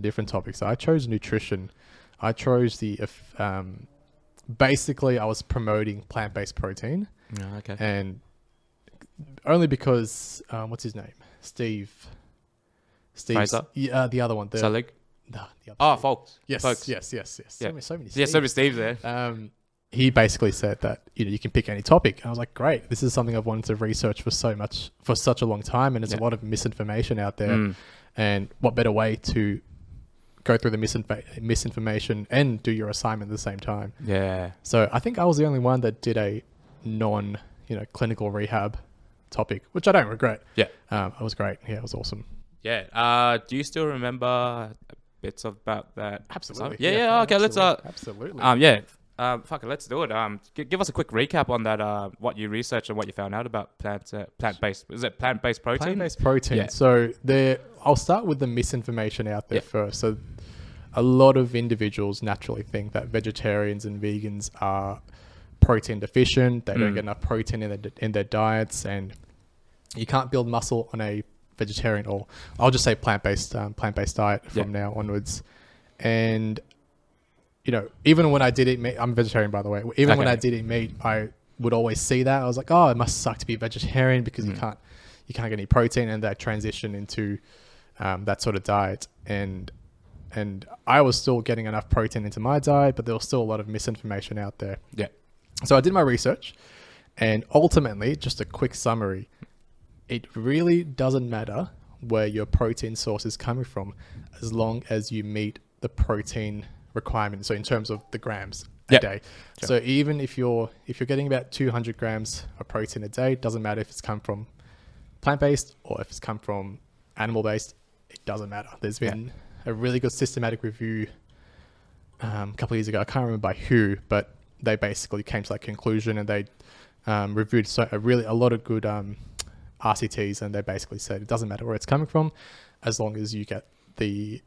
different topics. So I chose nutrition. I chose basically I was promoting plant-based protein. Yeah, okay. And only because what's his name? Steve Fraser? the other one. Selig? No, the other Oh, Steve. Folks. Yes, Folks. yes. Yeah. So many Yeah, so many Steves there. he basically said that you can pick any topic. I was like, great, this is something I've wanted to research for such a long time, and there's a lot of misinformation out there. And what better way to go through the misinformation and do your assignment at the same time? Yeah. So I think I was the only one that did a clinical rehab topic, which I don't regret. Yeah. It was great. Yeah, it was awesome. Yeah. Do you still remember bits about that? Absolutely. Yeah. Okay. Absolutely. Fuck it. Let's do it. Give us a quick recap on that. What you researched and what you found out about plant-based. Is it plant-based protein? Plant-based protein. Yeah. So I'll start with the misinformation out there first. So a lot of individuals naturally think that vegetarians and vegans are protein deficient. They don't get enough protein in their diets, and you can't build muscle on a vegetarian, or I'll just say plant-based diet from now onwards. And even when I did eat meat, I'm a vegetarian, by the way. Even when I did eat meat, I would always see that. I was like, oh, it must suck to be a vegetarian because you can't get any protein, and that transition into that sort of diet. And I was still getting enough protein into my diet, but there was still a lot of misinformation out there. Yeah. So I did my research, and ultimately, just a quick summary, it really doesn't matter where your protein source is coming from, as long as you meet the protein requirement. So in terms of the grams a day. Sure. So even if you're getting about 200 grams of protein a day, it doesn't matter if it's come from plant-based or if it's come from animal-based, it doesn't matter. There's been a really good systematic review a couple of years ago. I can't remember by who, but they basically came to that conclusion, and they reviewed a lot of good RCTs, and they basically said it doesn't matter where it's coming from, as long as you get the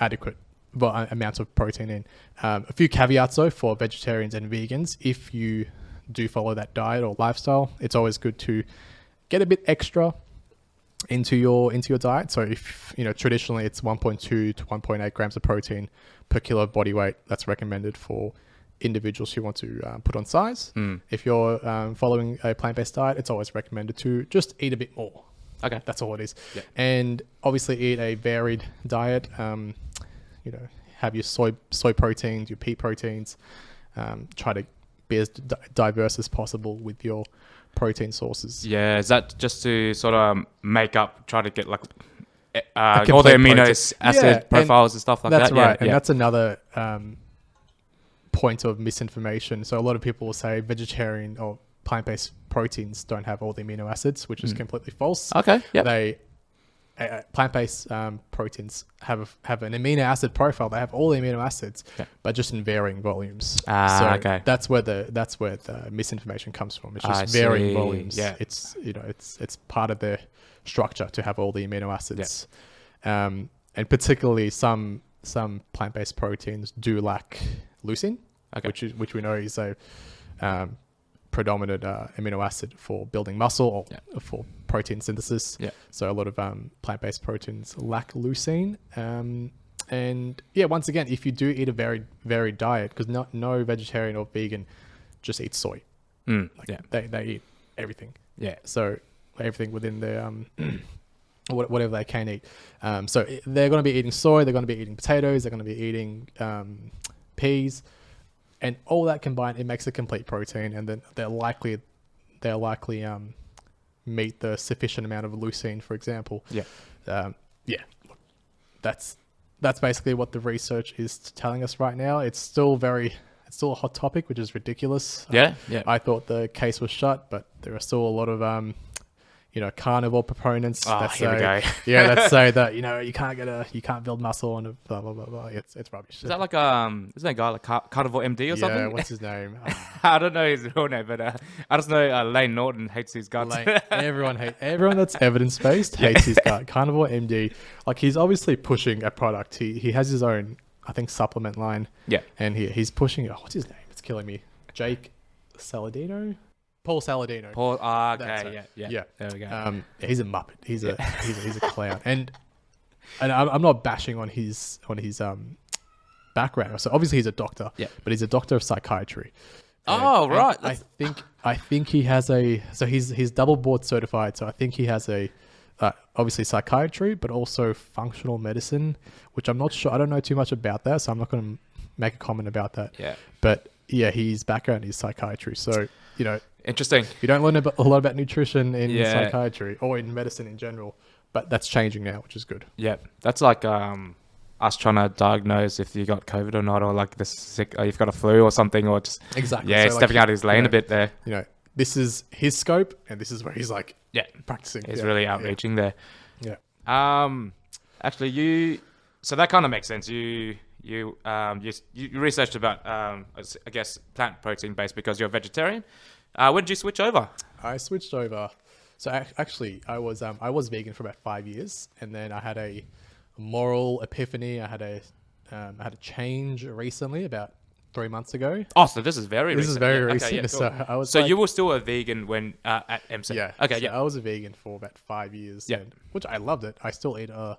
adequate amounts of protein in. A few caveats though for vegetarians and vegans: if you do follow that diet or lifestyle, it's always good to get a bit extra into your diet. So if traditionally it's 1.2 to 1.8 grams of protein per kilo of body weight, that's recommended for individuals who want to put on size. If you're following a plant-based diet, it's always recommended to just eat a bit more. Okay, that's all it is. And obviously eat a varied diet. Have your soy proteins, your pea proteins. Try to be as diverse as possible with your protein sources. Yeah, is that just to sort of try to get like all the amino acid profiles and stuff like that? That's right. And that's another point of misinformation. So a lot of people will say vegetarian or plant-based proteins don't have all the amino acids, which is completely false. Okay. Yeah. Plant-based proteins have an amino acid profile. They have all the amino acids, but just in varying volumes. Okay. That's where the misinformation comes from. It's just varying volumes. Yeah. It's part of their structure to have all the amino acids. And particularly some plant-based proteins do lack leucine, which we know is a predominant amino acid for building muscle or for protein synthesis. So a lot of plant-based proteins lack leucine. And once again, if you do eat a very varied diet, because no vegetarian or vegan just eats soy. They eat everything. So everything within their whatever they can eat. So they're going to be eating soy. They're going to be eating potatoes. They're going to be eating peas. And all that combined, it makes a complete protein, and then they'll likely meet the sufficient amount of leucine, for example. That's basically what the research is telling us right now. It's still a hot topic, which is ridiculous. I thought the case was shut, but there are still a lot of carnivore proponents that say that you can't build muscle and blah blah blah blah. It's rubbish. Is that like isn't that guy like Carnivore MD or something? Yeah, what's his name? I don't know his real name, but I just know Lane Norton hates his guts. Everyone that's evidence based hates his gut. Carnivore MD, like, he's obviously pushing a product. He has his own, I think, supplement line. And he's pushing. What's his name? It's killing me. Jake Saladino. Paul Saladino. Paul. Okay. Yeah. There we go. He's a muppet. He's a clown. And and I'm not bashing on his background. So obviously he's a doctor, Yeah. but he's a doctor of psychiatry. Oh, And right. I think he has he's double board certified. So I think he has obviously psychiatry, but also functional medicine, which I'm not sure. I don't know too much about that, so I'm not going to make a comment about that. Yeah. But yeah, his background is psychiatry. So, Interesting. you don't learn a lot about nutrition in Yeah. psychiatry or in medicine in general, but that's changing now, which is good. Yeah. That's like us trying to diagnose if you got COVID or not, or like this sick, or you've got a flu or something, or just Exactly. yeah, So, stepping out of his lane a bit there. This is his scope, and this is where he's like Yeah. practicing. He's Yeah, really yeah, outreaching there. Yeah. Actually, so that kind of makes sense. You researched about I guess plant protein based because you're a vegetarian. When did you switch over? I switched over. So actually, I was vegan for about 5 years, and then I had a moral epiphany. I had a change recently, about 3 months ago. Oh, so this is very This is recent. very Yeah, recent. Okay, yeah, cool. So I was So you were still a vegan when at MC? yeah. Okay, So yeah. I was a vegan for about 5 years. Yeah. Which I loved it. I still eat a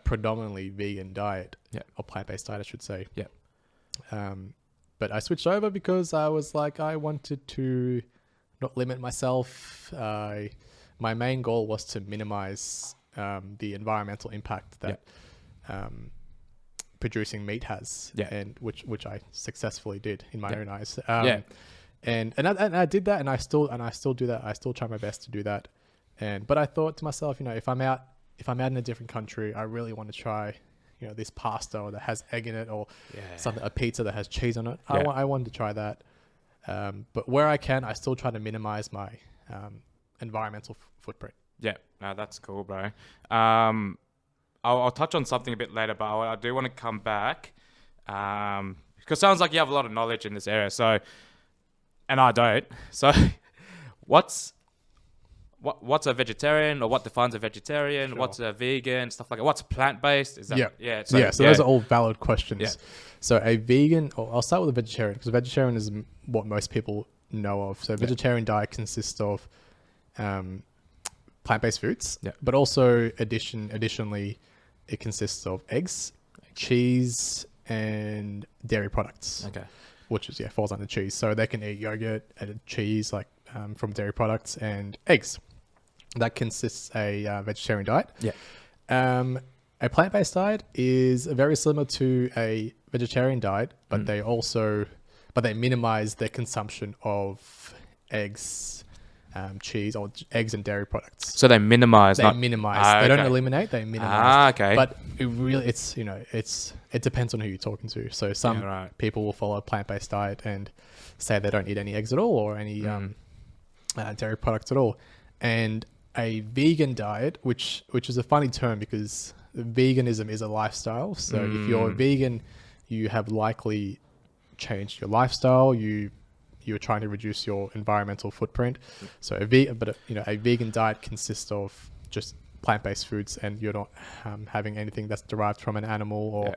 predominantly vegan diet. Yeah. Or plant-based diet, I should say. Yeah. But I switched over because I was like, I wanted to not limit myself. My main goal was to minimize the environmental impact that producing meat has, and which I successfully did in my own eyes. And I did that, and I still do that. I still try my best to do that. But I thought to myself, if I'm out in a different country, I really want to try, this pasta or that has egg in it, or a pizza that has cheese on it. I wanted to try that. But where I can, I still try to minimize my environmental footprint. Yeah, no, that's cool, bro. I'll touch on something a bit later, but I do want to come back because it sounds like you have a lot of knowledge in this area. So, and I don't. So, what's a vegetarian, or what defines a vegetarian? Sure. What's a vegan? Stuff like that. What's plant-based? Is that So those are all valid questions. Yeah. So a vegan, or I'll start with a vegetarian, because a vegetarian is what most people know of. So a vegetarian diet consists of plant-based foods, but also additionally, it consists of eggs, cheese, and dairy products. Okay. Which is falls under cheese. So they can eat yogurt and cheese, like from dairy products, and eggs. That consists a vegetarian diet. Yeah. A plant-based diet is very similar to a vegetarian diet, but they minimize their consumption of eggs, cheese, or eggs and dairy products. So they minimize. They minimize. They don't eliminate. They minimize. Okay. But it depends on who you're talking to. So some people will follow a plant-based diet and say they don't eat any eggs at all, or any dairy products at all. And a vegan diet, which is a funny term because veganism is a lifestyle. So if you're a vegan, you have likely changed your lifestyle. You're trying to reduce your environmental footprint. So a vegan diet consists of just plant-based foods, and you're not having anything that's derived from an animal or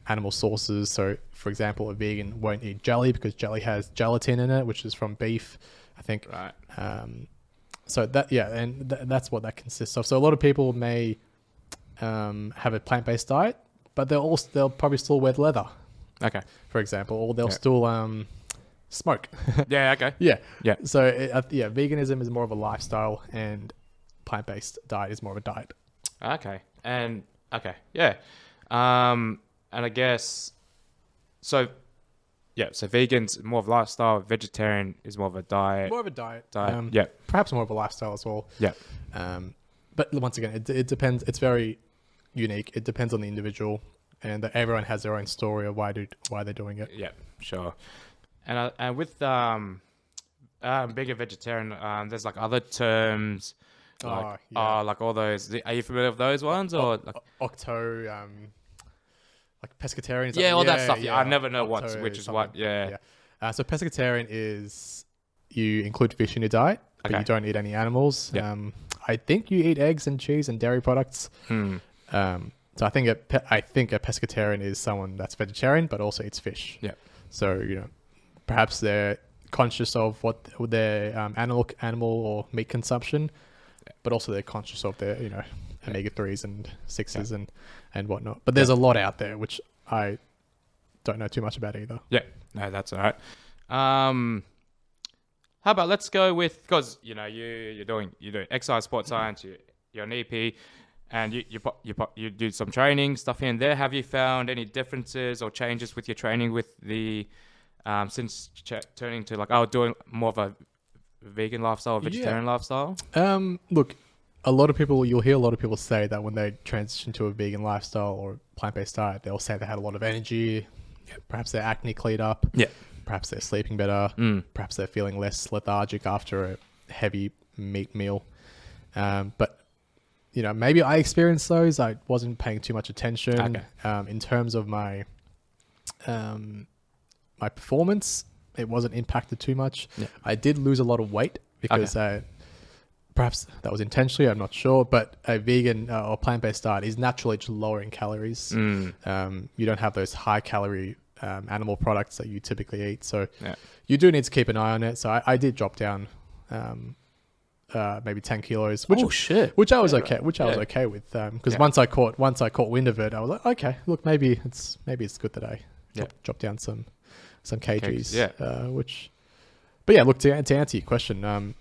animal sources. So for example, a vegan won't eat jelly because jelly has gelatin in it, which is from beef, I think. Right. So that's what that consists of. So a lot of people may have a plant-based diet, but they'll probably still wear leather. Okay. For example, or they'll still smoke. Yeah. Okay. Yeah. Yeah. So veganism is more of a lifestyle, and plant-based diet is more of a diet. Okay. And okay. Yeah. And I guess so. Yeah. So vegans more of a lifestyle. Vegetarian is more of a diet. More of a diet. Perhaps more of a lifestyle as well. Yeah. But once again, it depends. It's very unique. It depends on the individual, and everyone has their own story of why they're doing it. Yeah. Sure. And with being a vegetarian, there's like other terms, like all those. Are you familiar with those ones, or like octo, like pescatarian? Yeah, all that stuff. Yeah, I never know octo which is something. what. Yeah. So pescatarian is you include fish in your diet, but you don't eat any animals. Yeah. I think you eat eggs and cheese and dairy products. So I think a pescatarian is someone that's vegetarian but also eats fish. Yeah. So perhaps they're conscious of what their animal or meat consumption, but also they're conscious of their omega-3s and 6s and whatnot. But there's a lot out there, which I don't know too much about either. Yeah, no, that's all right. How about let's go with, because you're doing exercise, sports science, you're an EP, and you do some training stuff here and there. Have you found any differences or changes with your training with the since turning to doing more of a vegan lifestyle, vegetarian lifestyle? Look, you'll hear a lot of people say that when they transition to a vegan lifestyle or plant-based diet, they'll say they had a lot of energy. Perhaps their acne cleared up. Yeah. Perhaps they're sleeping better. Perhaps they're feeling less lethargic after a heavy meat meal. But maybe I experienced those. I wasn't paying too much attention. Okay. In terms of my my performance, it wasn't impacted too much. Yeah. I did lose a lot of weight because perhaps that was intentionally, I'm not sure, but a vegan or plant-based diet is naturally just lower in calories. You don't have those high calorie animal products that you typically eat. So you do need to keep an eye on it. So I did drop down maybe 10 kilos, which I was okay with. Because once I caught wind of it, I was like, okay, look, maybe it's good that I drop down some kgs. But yeah, look, to answer your question,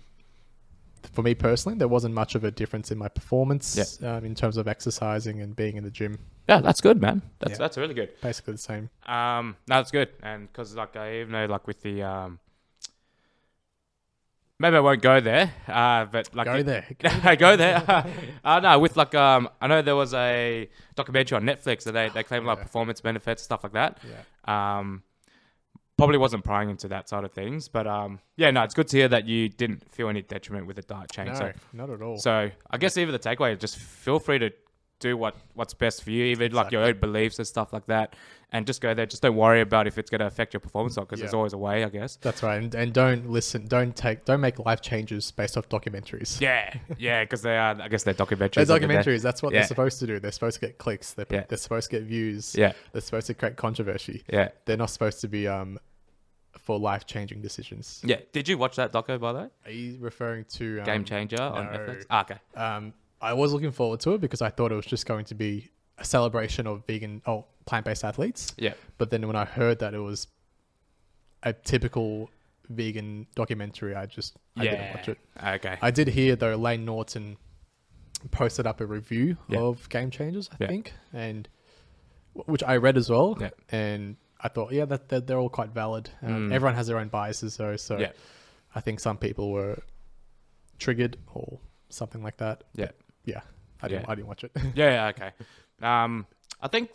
for me personally, there wasn't much of a difference in my performance in terms of exercising and being in the gym. Yeah, that's good, man. That's really good. Basically the same. No, that's good. And because I even know with the maybe I won't go there. But go there. Go there. No, with I know there was a documentary on Netflix that they claim performance benefits, stuff like that. Yeah. Probably wasn't prying into that side of things, but it's good to hear that you didn't feel any detriment with the diet change. No, not at all. So I guess even the takeaway, just feel free to do what's best for you, even your own beliefs and stuff like that, and just go there. Just don't worry about if it's going to affect your performance or not, because there's always a way, I guess. That's right, and don't make life changes based off documentaries. Yeah, because they're documentaries. They're documentaries. That's what they're supposed to do. They're supposed to get clicks. They're supposed to get views. Yeah, they're supposed to create controversy. Yeah, they're not supposed to be for life-changing decisions. Yeah. Did you watch that doco, by the way? Are you referring to Game Changer on Netflix? Okay. I was looking forward to it because I thought it was just going to be a celebration of plant-based athletes. Yeah. But then when I heard that it was a typical vegan documentary, I didn't watch it. Okay. I did hear though Lane Norton posted up a review of Game Changers, I think, and which I read as well. Yeah. And I thought, that they're all quite valid. Everyone has their own biases though, so I think some people were triggered or something like that. Yeah. Yeah. I didn't watch it. Okay. I think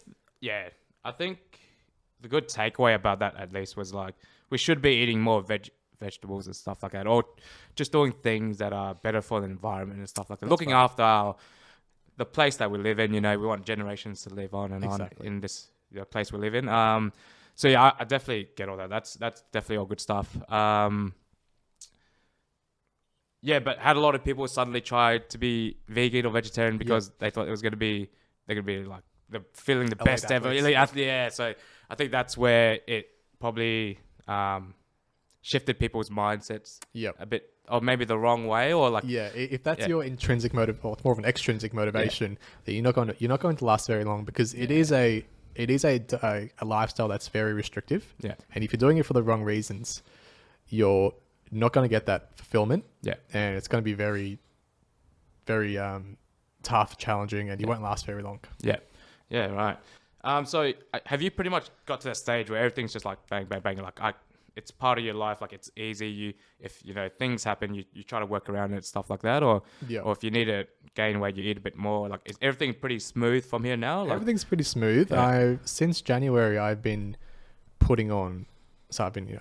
the good takeaway about that at least was we should be eating more vegetables and stuff like that, or just doing things that are better for the environment and stuff like that. Looking after the place that we live in, we want generations to live on and on in this place we live in. So I definitely get all that. That's definitely all good stuff. But had a lot of people suddenly try to be vegan or vegetarian because they thought it was going to be, they're going to be they're feeling the best ever. Yeah, so I think that's where it probably shifted people's mindsets a bit, or maybe the wrong way, or if that's your intrinsic motive, or more of an extrinsic motivation, then you're not going to last very long, because it is a lifestyle that's very restrictive. Yeah, and if you're doing it for the wrong reasons, you're not going to get that fulfillment. Yeah, and it's going to be very, very tough, challenging, and you won't last very long. Yeah, right. So have you pretty much got to that stage where everything's just bang, bang, bang, it's part of your life, it's easy. If things happen, you try to work around it and stuff like that, or if you need to gain weight, you eat a bit more. Is everything pretty smooth from here now? Everything's pretty smooth. Yeah. Since January, I've been putting on, so I've been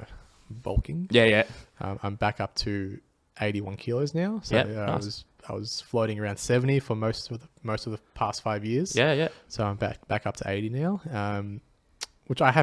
bulking. Yeah. I'm back up to 81 kilos now. So nice. I was floating around 70 for most of the past 5 years. Yeah. So I'm back up to 80 now. Which I have